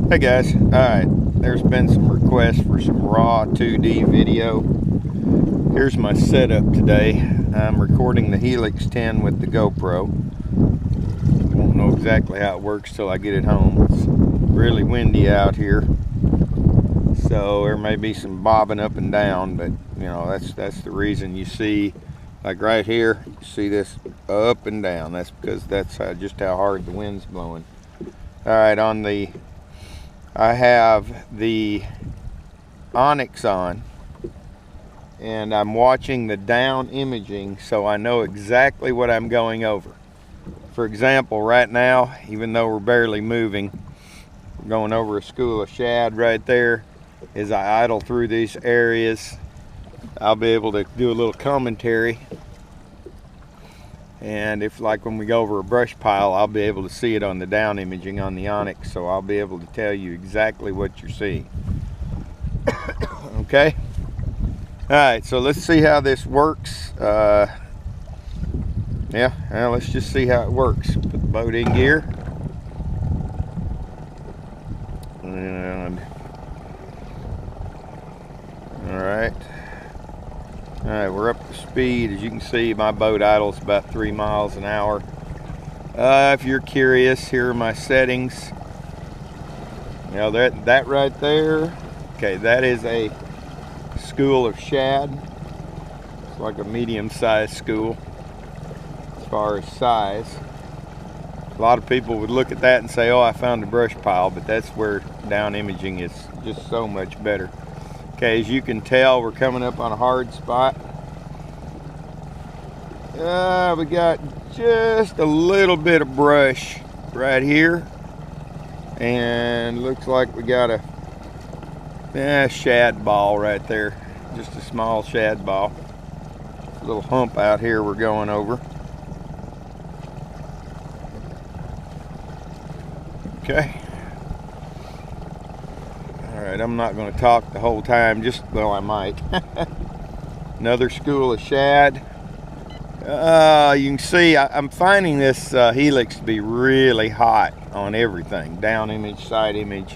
Hey guys, alright, there's been some requests for some raw 2D video. Here's my setup today. I'm recording the Helix 10 with the GoPro. Won't know exactly how it works till I get it home. It's really windy out here, so there may be some bobbing up and down, but you know, that's the reason you see, like right here, you see this up and down. That's because that's just how hard the wind's blowing. Alright, I have the Onix on, and I'm watching the down imaging so I know exactly what I'm going over. For example, right now, even though we're barely moving, we're going over a school of shad right there. As I idle through these areas, I'll be able to do a little commentary. And if, like when we go over a brush pile, I'll be able to see it on the down imaging on the Onix, so I'll be able to tell you exactly what you're seeing. Okay? Alright, so let's see how this works. Let's just see how it works. Put the boat in gear. And alright. Alright, we're up to speed. As you can see, my boat idles about 3 miles an hour. If you're curious, here are my settings. You know, that right there, okay, that is a school of shad. It's like a medium-sized school as far as size. A lot of people would look at that and say, oh, I found a brush pile, but that's where down imaging is just so much better. Okay, as you can tell, we're coming up on a hard spot. We got just a little bit of brush right here, and looks like we got a shad ball right there, just a small shad ball. A little hump out here we're going over. Okay. Alright, I'm not going to talk the whole time, well, I might. Another school of shad. You can see I'm finding this Helix to be really hot on everything. Down image, side image,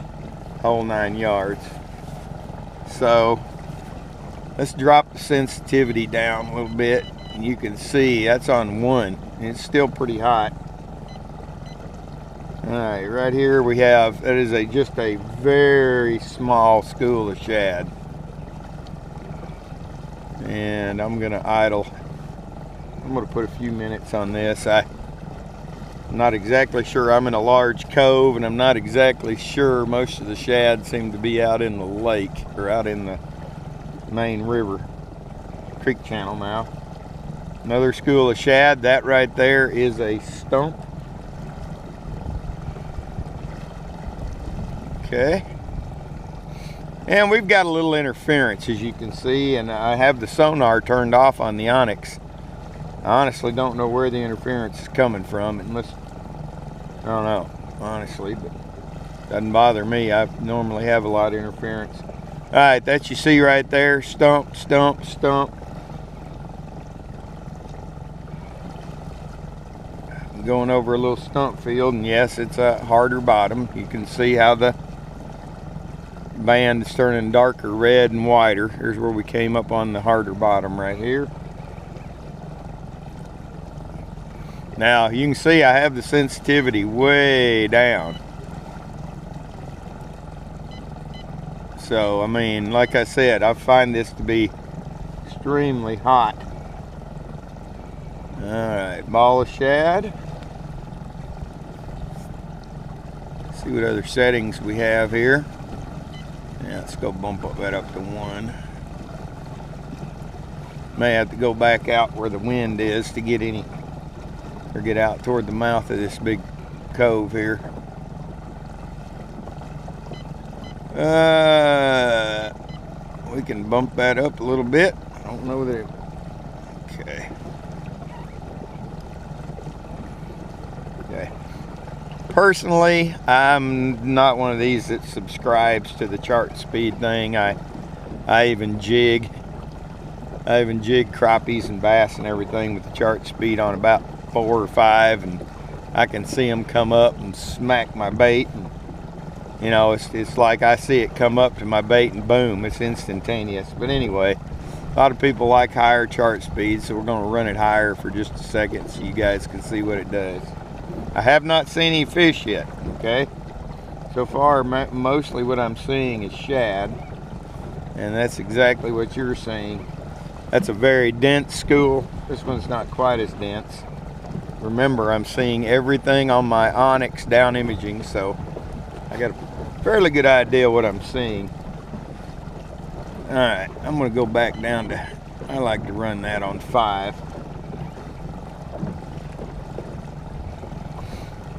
whole 9 yards. So let's drop the sensitivity down a little bit. And you can see that's on 1. It's still pretty hot. Alright, right here we have, that is just a very small school of shad. And I'm going to idle. I'm going to put a few minutes on this. I'm not exactly sure. I'm in a large cove, and I'm not exactly sure. Most of the shad seem to be out in the lake, or out in the main river, creek channel now. Another school of shad. That right there is a stump. Okay, and we've got a little interference, as you can see, and I have the sonar turned off on the Onix. I honestly don't know where the interference is coming from. It must, I don't know, honestly, but it doesn't bother me. I normally have a lot of interference. All right, that you see right there, stump, stump, stump. I'm going over a little stump field, and yes, it's a harder bottom. You can see how the band is turning darker red and wider. Here's where we came up on the harder bottom right here. Now you can see I have the sensitivity way down. So I mean, like I said, I find this to be extremely hot. Alright, ball of shad. Let's see what other settings we have here. Yeah, let's go bump that up to 1. May have to go back out where the wind is to get any, or get out toward the mouth of this big cove here. We can bump that up a little bit. I don't know that okay. Okay. Personally, I'm not one of these that subscribes to the chart speed thing. I even jig crappies and bass and everything with the chart speed on about 4 or 5, and I can see them come up and smack my bait, and You know, it's like I see it come up to my bait and boom, it's instantaneous. But anyway, a lot of people like higher chart speed, so we're going to run it higher for just a second so you guys can see what it does. I have not seen any fish yet, okay? So far, mostly what I'm seeing is shad, and that's exactly what you're seeing. That's a very dense school. This one's not quite as dense. Remember, I'm seeing everything on my Onix down imaging, so I got a fairly good idea what I'm seeing. All right, I'm gonna go back down to, I like to run that on 5.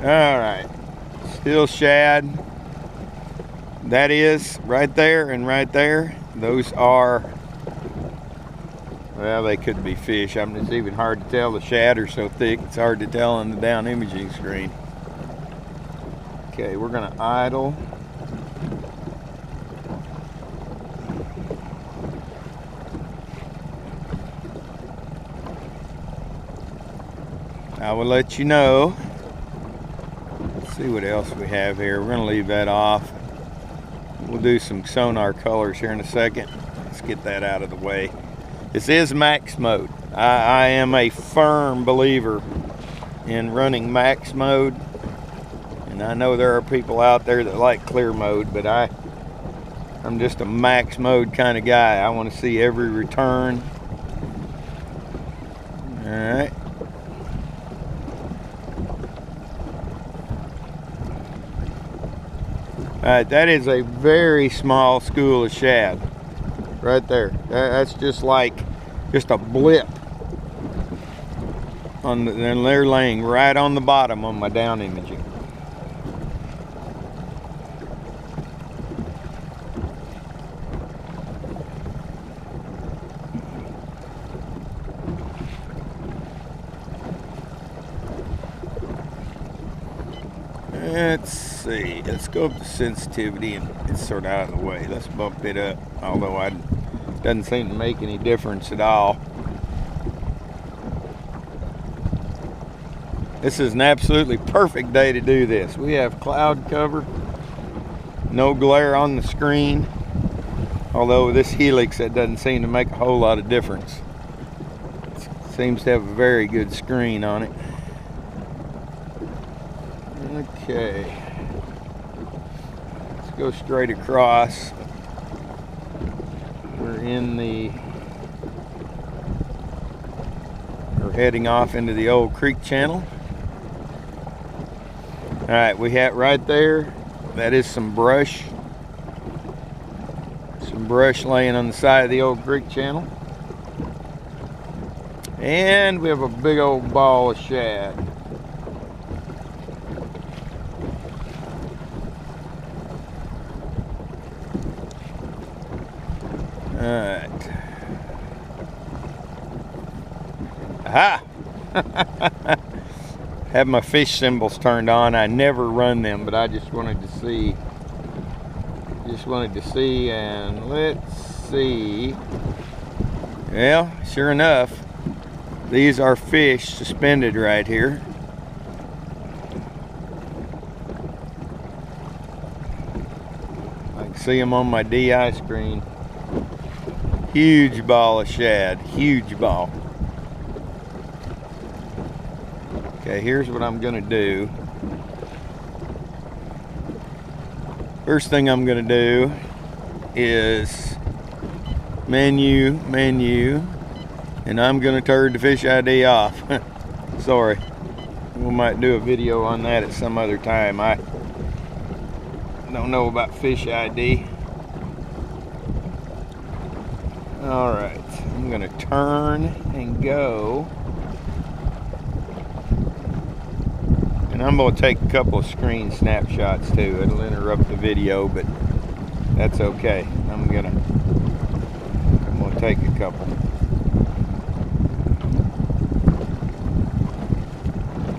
All right, still shad. That is right there and right there. Those are, well, they could be fish. It's even hard to tell. The shad are so thick, it's hard to tell on the down imaging screen. Okay, we're gonna idle. I will let you know. Let's see what else we have here. We're gonna leave that off. We'll do some sonar colors here in a second. Let's get that out of the way. This is max mode. I am a firm believer in running max mode. And I know there are people out there that like clear mode, but I'm just a max mode kind of guy. I want to see every return. All right. All right, that is a very small school of shad right there. That's just a blip on the, and they're laying right on the bottom on my down imaging. Let's see, let's go up to sensitivity, and it's sort of out of the way. Let's bump it up, although it doesn't seem to make any difference at all. This is an absolutely perfect day to do this. We have cloud cover, no glare on the screen, although with this Helix that doesn't seem to make a whole lot of difference. It seems to have a very good screen on it. Okay, let's go straight across. We're heading off into the old creek channel. All right, we have right there, that is some brush laying on the side of the old creek channel. And we have a big old ball of shad. Alright. Aha! Have my fish symbols turned on. I never run them, but I just wanted to see. And let's see. Well, sure enough, these are fish suspended right here. I can see them on my DI screen. Huge ball of shad, huge ball. Okay, here's what I'm gonna do. First thing I'm gonna do is menu, and I'm gonna turn the fish ID off. Sorry, we might do a video on that at some other time. I don't know about fish ID. All right, I'm gonna turn and go. And I'm gonna take a couple of screen snapshots too. It'll interrupt the video, but that's okay. I'm gonna take a couple.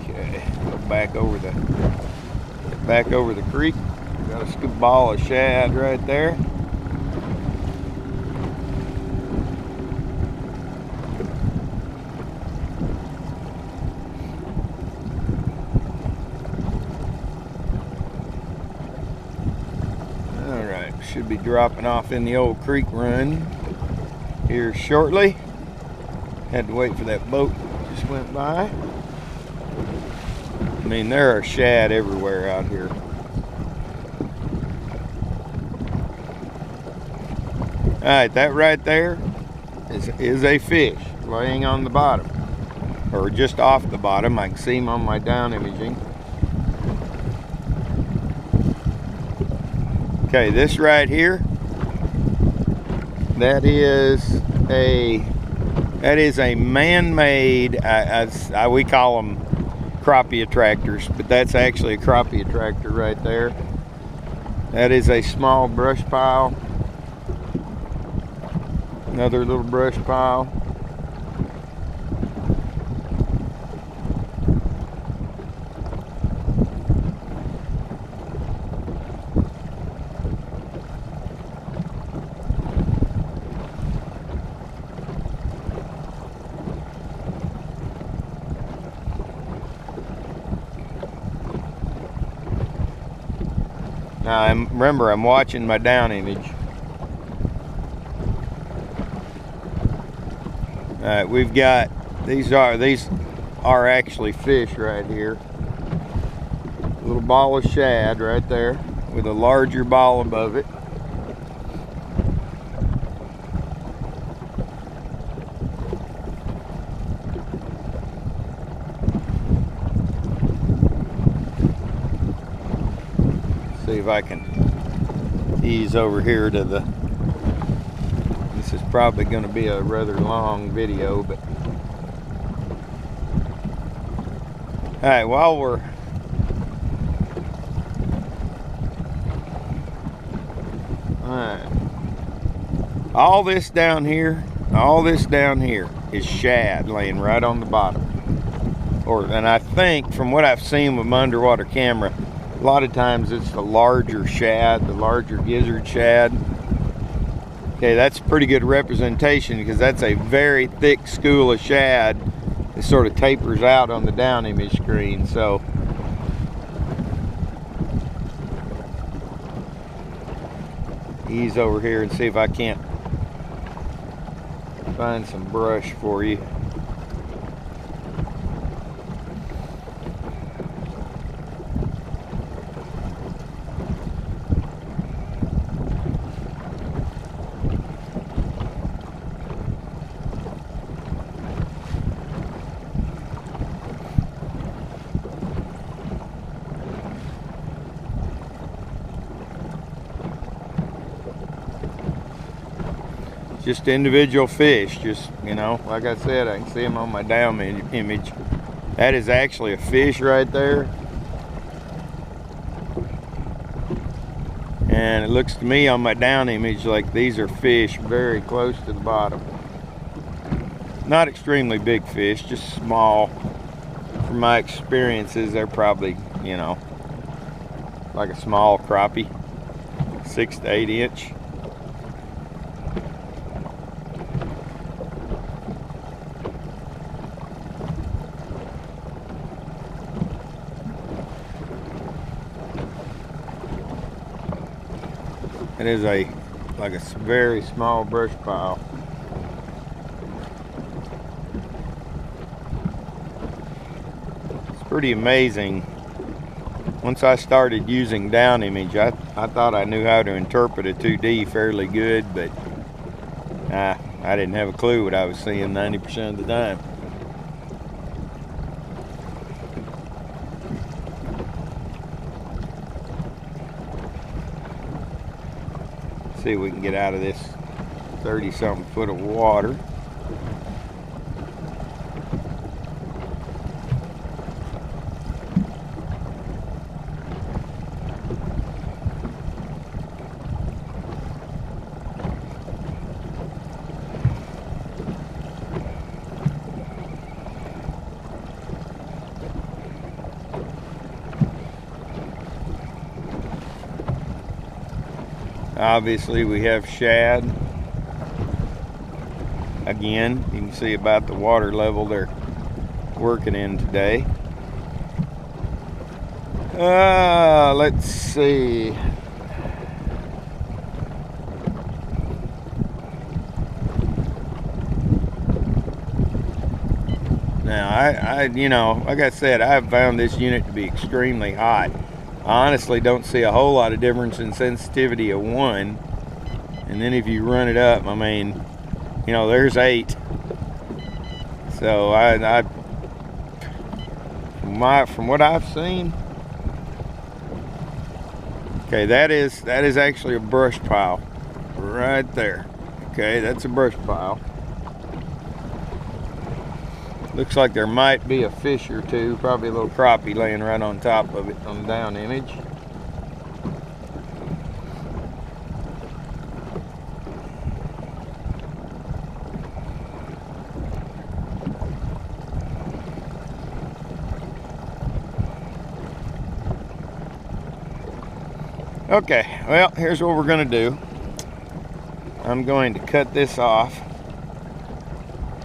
Okay, go back over the creek. Got a scoop ball of shad right there. should be dropping off in the old creek run here shortly. Had to wait for that boat that just went by. I mean, there are shad everywhere out here. Alright, that right there is a fish laying on the bottom, or just off the bottom. I can see him on my down imaging. Okay, this right here, that is a man-made, we call them crappie attractors, but that's actually a crappie attractor right there. That is a small brush pile. Another little brush pile. Now, remember, I'm watching my down image. Alright, we've got, these are actually fish right here. A little ball of shad right there with a larger ball above it. See if I can ease over here to the, this is probably going to be a rather long video, but alright, while we're all this down here is shad laying right on the bottom. And I think from what I've seen with my underwater camera, a lot of times it's the larger shad, the larger gizzard shad. Okay, that's pretty good representation because that's a very thick school of shad. It sort of tapers out on the down image screen. So ease over here and see if I can't find some brush for you. Just individual fish, just, you know, like I said, I can see them on my down image. That is actually a fish right there. And it looks to me on my down image like these are fish very close to the bottom. Not extremely big fish, just small. From my experiences, they're probably, you know, like a small crappie, 6 to 8 inch. It is like a very small brush pile. It's pretty amazing. Once I started using down image, I thought I knew how to interpret a 2D fairly good, but I didn't have a clue what I was seeing 90% of the time. See if we can get out of this 30-something foot of water. Obviously we have shad. Again, you can see about the water level they're working in today. Let's see. Now, you know, like I said, I've found this unit to be extremely hot. I honestly don't see a whole lot of difference in sensitivity of 1. And then if you run it up, I mean, you know, there's 8. So from what I've seen, okay, that is actually a brush pile right there. Okay, that's a brush pile. Looks like there might be a fish or two, probably a little crappie laying right on top of it on the down image. Okay, well, here's what we're going to do. I'm going to cut this off,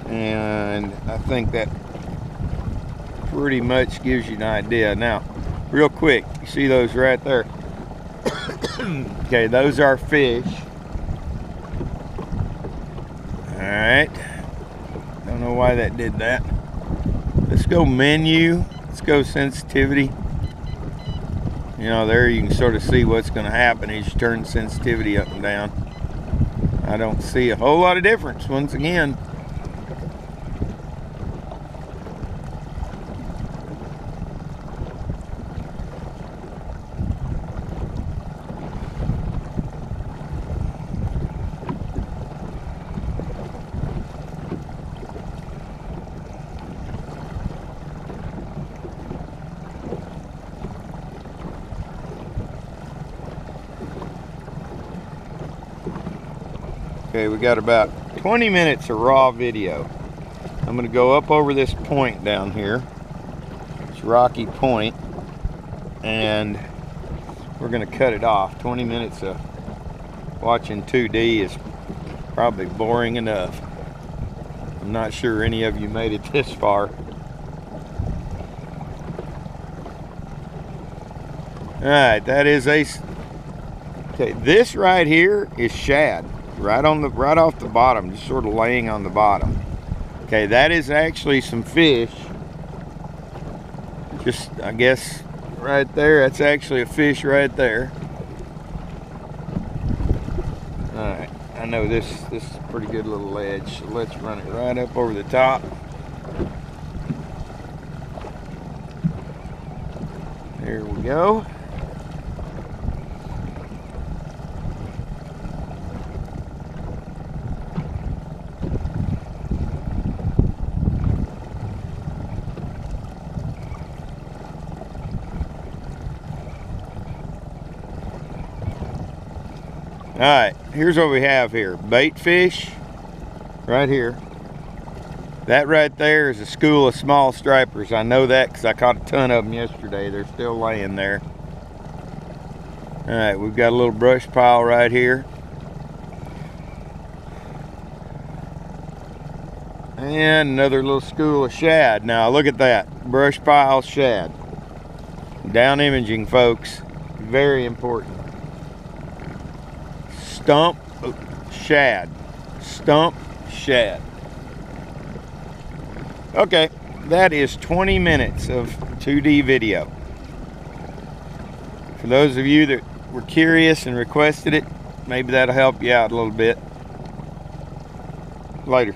and I think that pretty much gives you an idea. Now, real quick, you see those right there? Okay, those are fish. Alright, don't know why that did that. Let's go menu, let's go sensitivity. You know, there you can sort of see what's going to happen as you turn sensitivity up and down. I don't see a whole lot of difference once again. Okay, we got about 20 minutes of raw video. I'm going to go up over this point down here. It's Rocky Point. And we're going to cut it off. 20 minutes of watching 2D is probably boring enough. I'm not sure any of you made it this far. Alright, that is a... Okay, this right here is shad. Right off the bottom, just sort of laying on the bottom. Okay, that is actually some fish. Just, I guess, right there. That's actually a fish right there. All right, I know this is a pretty good little ledge. So let's run it right up over the top. There we go. All right, here's what we have here. Bait fish, right here. That right there is a school of small stripers. I know that because I caught a ton of them yesterday. They're still laying there. All right, we've got a little brush pile right here. And another little school of shad. Now look at that, brush pile shad. Down imaging, folks, very important. Stump shad. Stump shad. Okay, that is 20 minutes of 2D video. For those of you that were curious and requested it, maybe that'll help you out a little bit. Later.